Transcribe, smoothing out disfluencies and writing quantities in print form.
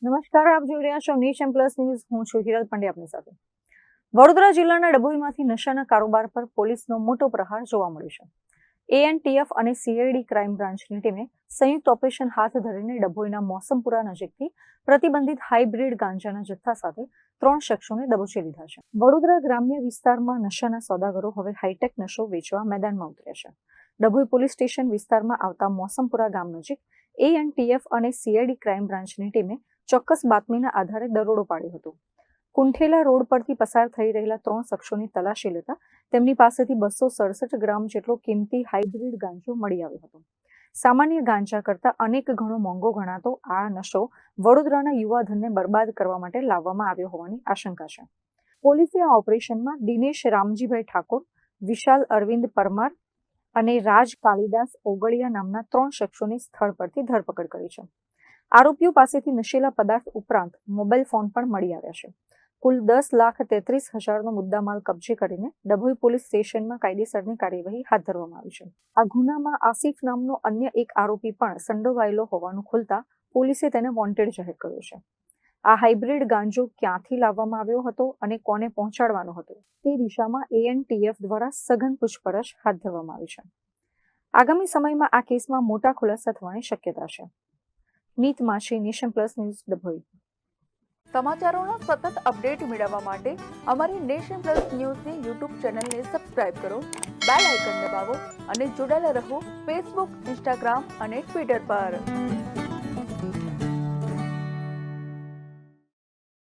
નમસ્કાર, આપ જોઈ રહ્યા છો નેશન પ્લસ ન્યૂઝ. હું છું હિરલ પંડ્યા આપની સાથે. વડોદરા જિલ્લાના ડભોઈમાંથી નશાના કારોબાર પર પોલીસનો મોટો પ્રહાર જોવા મળ્યો છે. એએનટીએફ અને સીઆઈડી ક્રાઇમ બ્રાન્ચની ટીમે સંયુક્ત ઓપરેશન હાથ ધરીને ડભોઈના મોસમપુરા નજીકથી પ્રતિબંધિત હાઇબ્રિડ ગાંજાના જથ્થા સાથે 3 શખ્સોને દબોચી લીધા છે. વડોદરા ગ્રામ્ય વિસ્તારમાં નશાના સોદાગરો હવે હાઈટેક નશો વેચવા મેદાનમાં ઉતર્યા છે. ડભોઈ પોલીસ સ્ટેશન વિસ્તારમાં આવતા મોસમપુરા ગામ નજીક એએનટીએફ અને સીઆઈડી ક્રાઇમ બ્રાન્ચની ટીમે ચોક્કસ બાતમીના આધારે દરોડો પાડ્યો હતો. કુંઠેલા રોડ પરથી પસાર થઈ રહેલા 3 શખ્સોની તલાશી લેતા તેમની પાસેથી 267 ગ્રામ જેટલો કિંમતી હાઇબ્રિડ ગાંજો મળી આવ્યો હતો. સામાન્ય ગાંજા કરતા અનેક ગણો મોંઘો ગણાતો આ નશો વડોદરાના યુવાધનને બરબાદ કરવા માટે લાવવામાં આવ્યો હોવાની આશંકા છે. પોલીસે આ ઓપરેશનમાં દિનેશ રામજીભાઈ ઠાકોર, વિશાલ અરવિંદ પરમાર અને રાજ કાલિદાસ ઓગળિયા નામના 3 શખ્સોની સ્થળ પરથી ધરપકડ કરી છે. આરોપીઓ પાસેથી નશીલા પદાર્થ ઉપરાંત મોબાઈલ ફોન પણ મળી આવ્યા છે. કુલ 10,33,000નો મુદ્દામાલ કબજે કરીને ડભોઈ પોલીસ સ્ટેશનમાં કાયદેસરની કાર્યવાહી હાથ ધરવામાં આવી છે. આ ગુનામાં આસિફ નામનો અન્ય એક આરોપી પણ સંડોવાયેલો હોવાનું ખુલતા પોલીસે તેને વોન્ટેડ જાહેર કર્યો છે. આ હાઇબ્રિડ ગાંજો ક્યાંથી લાવવામાં આવ્યો હતો અને કોને પહોંચાડવાનો હતો તે દિશામાં એએનટીએફ દ્વારા સઘન પૂછપરછ હાથ ધરવામાં આવી છે. આગામી સમયમાં આ કેસમાં મોટા ખુલાસા થવાની શક્યતા છે. મીત માછી, નેશન પ્લસ ન્યૂઝ, ડભોઈ. સમાચારોના સતત અપડેટ મેળવવા માટે અમારી નેશન પ્લસ ન્યૂઝની યુટ્યુબ ચેનલને સબસ્ક્રાઇબ કરો, બેલ આઇકન દબાવો અને જોડાયેલા રહો ફેસબુક, ઇન્સ્ટાગ્રામ અને ટ્વિટર પર.